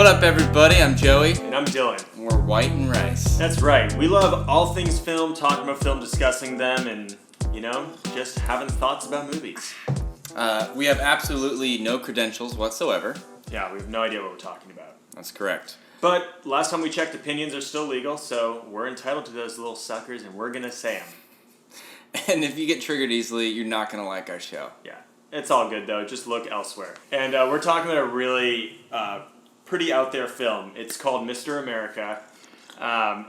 What up, everybody? I'm Joey. And I'm Dylan. We're White and Rice. That's right. We love all things film, talking about film, discussing them, and, just having thoughts about movies. We have absolutely no credentials whatsoever. Yeah, we have no idea what we're talking about. That's correct. But last time we checked, opinions are still legal, so we're entitled to those little suckers, and we're going to say them. And if you get triggered easily, you're not going to like our show. Yeah. It's all good, though. Just look elsewhere. And we're talking about a really pretty out there film. It's called Mr. America.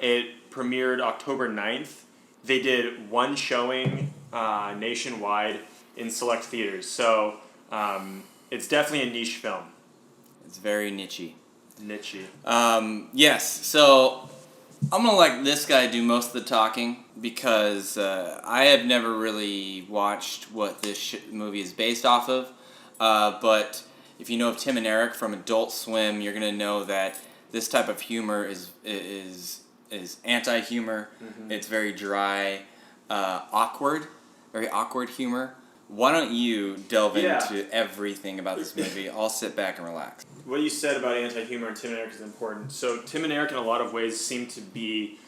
It premiered October 9th. They did one showing nationwide in select theaters. So it's definitely a niche film. It's very niche-y. Yes. So I'm going to let this guy do most of the talking because I have never really watched what this movie is based off of. But if you know of Tim and Eric from Adult Swim, you're going to know that this type of humor is anti-humor. Mm-hmm. It's very dry, very awkward humor. Why don't you delve into everything about this movie? I'll sit back and relax. What you said about anti-humor and Tim and Eric is important. So Tim and Eric in a lot of ways seem to be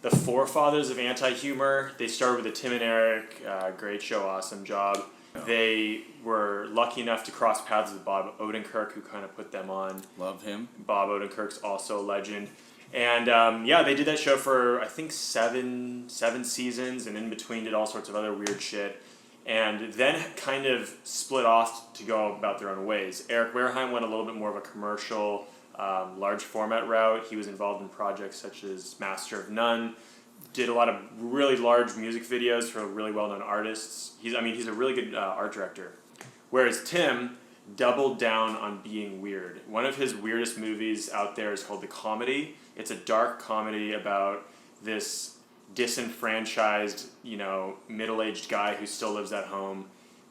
the forefathers of anti-humor. They started with the Tim and Eric, great show, awesome job. They were lucky enough to cross paths with Bob Odenkirk, who kind of put them on. Love him. Bob Odenkirk's also a legend. And they did that show for, I think, seven seasons, and in between did all sorts of other weird shit. And then kind of split off to go about their own ways. Eric Wareheim went a little bit more of a commercial, large format route. He was involved in projects such as Master of None. Did a lot of really large music videos for really well-known artists. He's a really good art director. Whereas Tim doubled down on being weird. One of his weirdest movies out there is called The Comedy. It's a dark comedy about this disenfranchised, middle-aged guy who still lives at home.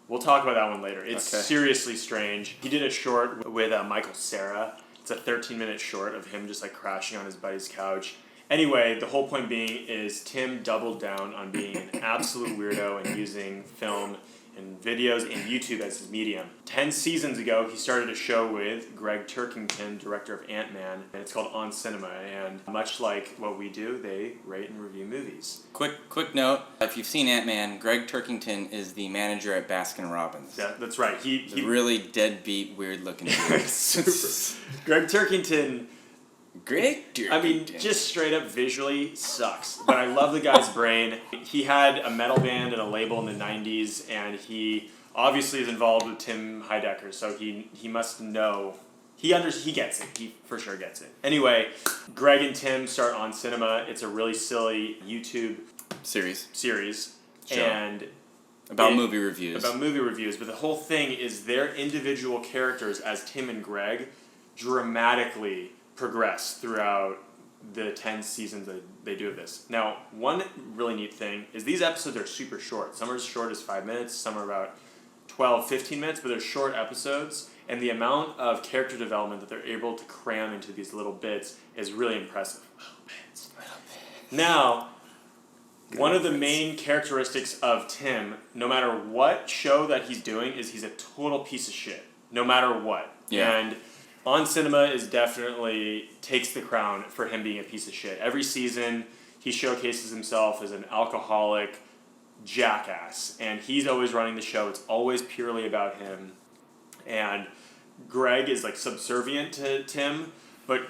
We'll talk about that one later. It's seriously strange. He did a short with Michael Cera. It's a 13-minute short of him just crashing on his buddy's couch. Anyway, the whole point being is Tim doubled down on being an absolute weirdo and using film and videos and YouTube as his medium. 10 seasons ago, he started a show with Greg Turkington, director of Ant-Man, and it's called On Cinema. And much like what we do, they rate and review movies. Quick note, if you've seen Ant-Man, Greg Turkington is the manager at Baskin-Robbins. Yeah, that's right. He's really deadbeat, weird-looking dude. Super. Greg Turkington... just straight up visually sucks. But I love the guy's brain. He had a metal band and a label in the 90s, and he obviously is involved with Tim Heidecker, so he must know. He gets it. He for sure gets it. Anyway, Greg and Tim start On Cinema. It's a really silly YouTube series. Show. And about movie reviews. But the whole thing is their individual characters as Tim and Greg dramatically progress throughout the 10 seasons that they do of this. Now, one really neat thing is these episodes are super short. Some are as short as 5 minutes, some are about 12, 15 minutes, but they're short episodes, and the amount of character development that they're able to cram into these little bits is really impressive. Little bits. Now, one of the main characteristics of Tim, no matter what show that he's doing, is he's a total piece of shit. No matter what. Yeah. And On Cinema definitely takes the crown for him being a piece of shit. Every season, he showcases himself as an alcoholic jackass, and he's always running the show. It's always purely about him. And Greg is subservient to Tim, but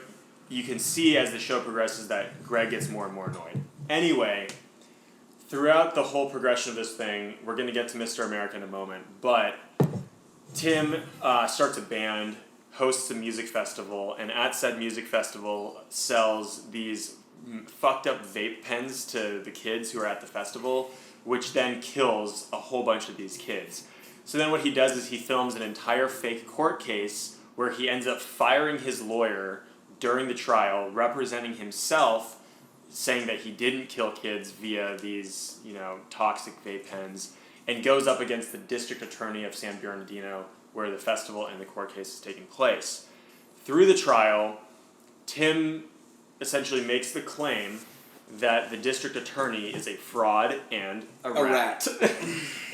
you can see as the show progresses that Greg gets more and more annoyed. Anyway, throughout the whole progression of this thing, we're going to get to Mr. America in a moment, but Tim starts a band, hosts a music festival, and at said music festival sells these fucked up vape pens to the kids who are at the festival, which then kills a whole bunch of these kids. So then what he does is he films an entire fake court case where he ends up firing his lawyer during the trial, representing himself, saying that he didn't kill kids via these, toxic vape pens, and goes up against the district attorney of San Bernardino, where the festival and the court case is taking place. Through the trial, Tim essentially makes the claim that the district attorney is a fraud and a rat. rat.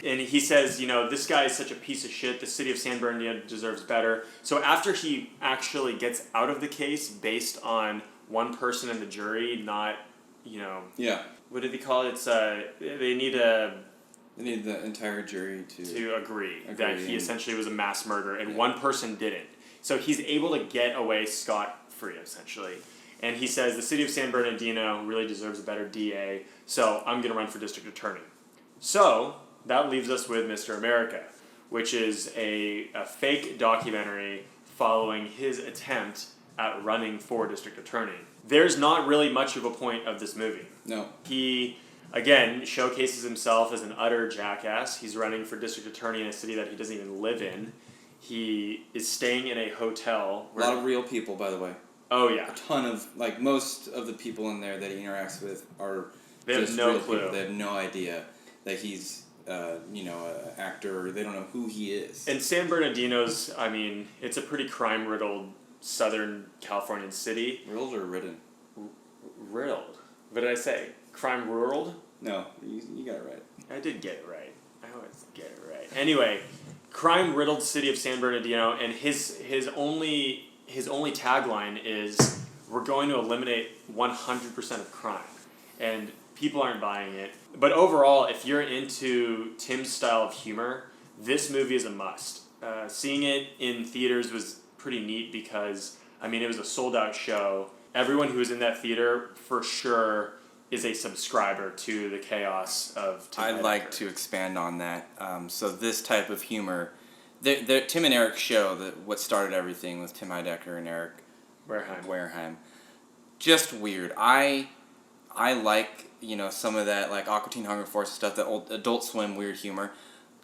And he says, this guy is such a piece of shit. The city of San Bernardino deserves better. So after he actually gets out of the case based on one person in the jury, not, Yeah. what did they call it? It's they need the entire jury to agree that he essentially was a mass murderer, and one person didn't. So he's able to get away scot-free, essentially. And he says the city of San Bernardino really deserves a better DA, so I'm going to run for district attorney. So that leaves us with Mr. America, which is a fake documentary following his attempt at running for district attorney. There's not really much of a point of this movie. No. He, again, showcases himself as an utter jackass. He's running for district attorney in a city that he doesn't even live in. He is staying in a hotel. A lot of real people, by the way. Oh, yeah. A ton of, most of the people in there that he interacts with are They have just no real clue. people. They have no idea that he's, an actor, or they don't know who he is. And San Bernardino's, it's a pretty crime-riddled Southern Californian city. Riddled or ridden? Riddled. What did I say? Crime-rurled? No, you got it right. I did get it right. I always get it right. Anyway, crime-riddled city of San Bernardino, and his only tagline is, "We're going to eliminate 100% of crime," and people aren't buying it. But overall, if you're into Tim's style of humor, this movie is a must. Seeing it in theaters was pretty neat because it was a sold-out show. Everyone who was in that theater for sure is a subscriber to the chaos of Tim I'd Heidecker. like to expand on that. So this type of humor, the Tim and Eric's show, what started everything with Tim Heidecker and Eric Wareheim. Just weird. I like, some of that, like Aqua Teen Hunger Force stuff, that old Adult Swim weird humor.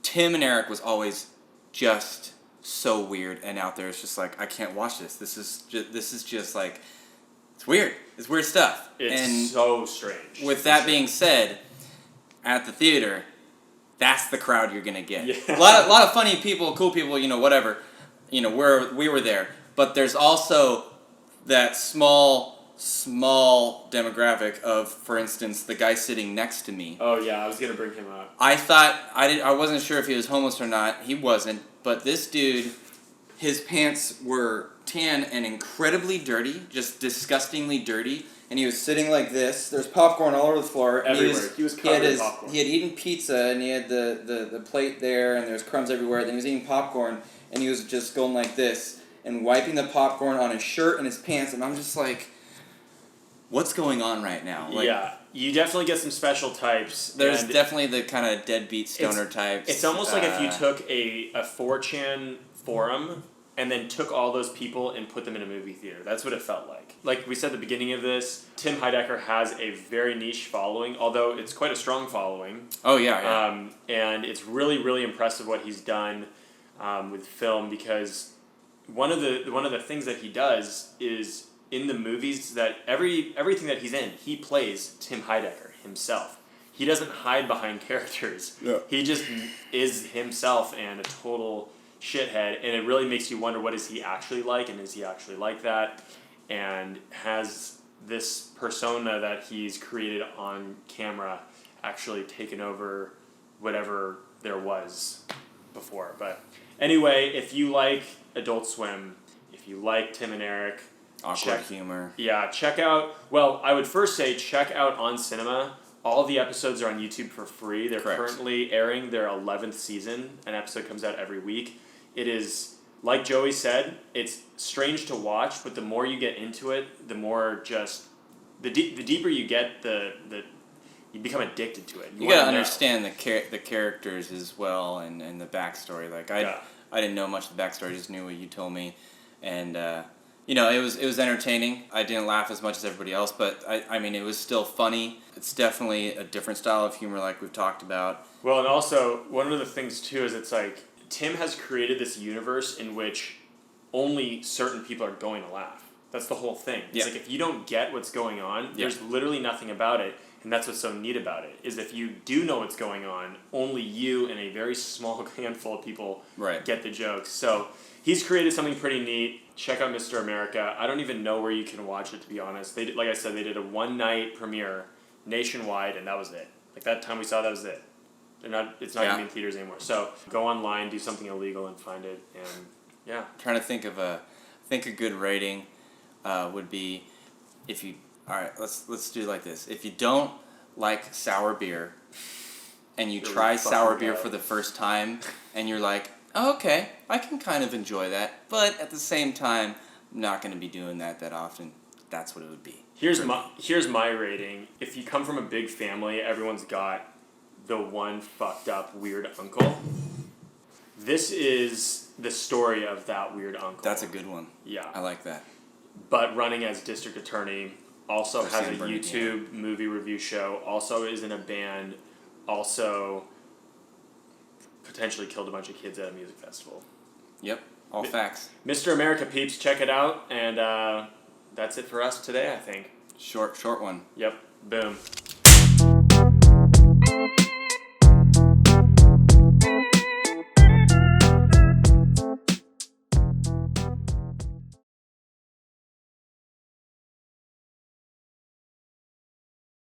Tim and Eric was always just so weird and out there. It's just like, I can't watch this. This is just like, it's weird. It's weird stuff. It's so strange. With that being said, at the theater, that's the crowd you're gonna get. Yeah. A lot of funny people, cool people, whatever. We were there, but there's also that small demographic of, for instance, the guy sitting next to me. Oh yeah, I was gonna bring him up. I wasn't sure if he was homeless or not. He wasn't, but this dude, his pants were tan and incredibly dirty, just disgustingly dirty, and he was sitting like this. There's popcorn all over the floor. Everywhere. He was covered in popcorn. He had eaten pizza, and he had the plate there, and there's crumbs everywhere. Then he was eating popcorn, and he was just going like this, and wiping the popcorn on his shirt and his pants, and I'm just like, what's going on right now? Yeah, you definitely get some special types. There's definitely the kind of deadbeat stoner types. It's almost like if you took a 4chan forum and then took all those people and put them in a movie theater. That's what it felt like. Like we said at the beginning of this, Tim Heidecker has a very niche following, although it's quite a strong following. Oh, yeah. And it's really, really impressive what he's done with film, because one of the things that he does is in the movies that everything that he's in, he plays Tim Heidecker himself. He doesn't hide behind characters. Yeah. He just is himself and a total shithead, and it really makes you wonder, what is he actually like, and is he actually like that, and has this persona that he's created on camera actually taken over whatever there was before. But anyway, if you like Adult Swim, if you like Tim and Eric, Awkward humor. Yeah, check out, I would first say check out On Cinema. All the episodes are on YouTube for free. They're Correct. currently airing their 11th season. An episode comes out every week. It is, like Joey said, it's strange to watch, but the more you get into it, the more just, the deeper you get, you become addicted to it. You gotta understand the characters as well, and the backstory. Like, I didn't know much of the backstory, just knew what you told me. And, it was entertaining. I didn't laugh as much as everybody else, but it was still funny. It's definitely a different style of humor, like we've talked about. Well, and also, one of the things too is it's like, Tim has created this universe in which only certain people are going to laugh. That's the whole thing. It's like, if you don't get what's going on, there's literally nothing about it, and that's what's so neat about it, is if you do know what's going on, only you and a very small handful of people get the jokes. So he's created something pretty neat. Check out Mr. America. I don't even know where you can watch it, to be honest. Like I said, they did a one-night premiere nationwide, and that was it. Like that time we saw, that was it. It's not even in theaters anymore. So go online, do something illegal, and find it. And yeah, I'm trying to think of a good rating would be if you. All right, let's do it like this. If you don't like sour beer, and you try sour beer for the first time, and you're like, oh, okay, I can kind of enjoy that, but at the same time, I'm not going to be doing that often. That's what it would be. Here's my rating. If you come from a big family, everyone's got the one fucked up weird uncle. This is the story of that weird uncle. That's a good one. Yeah. I like that. But running as district attorney, also For has San a Bernardino. YouTube movie review show, also is in a band, also potentially killed a bunch of kids at a music festival. Yep. All facts. Mr. America peeps, check it out, and that's it for us today, I think. Short one. Yep. Boom.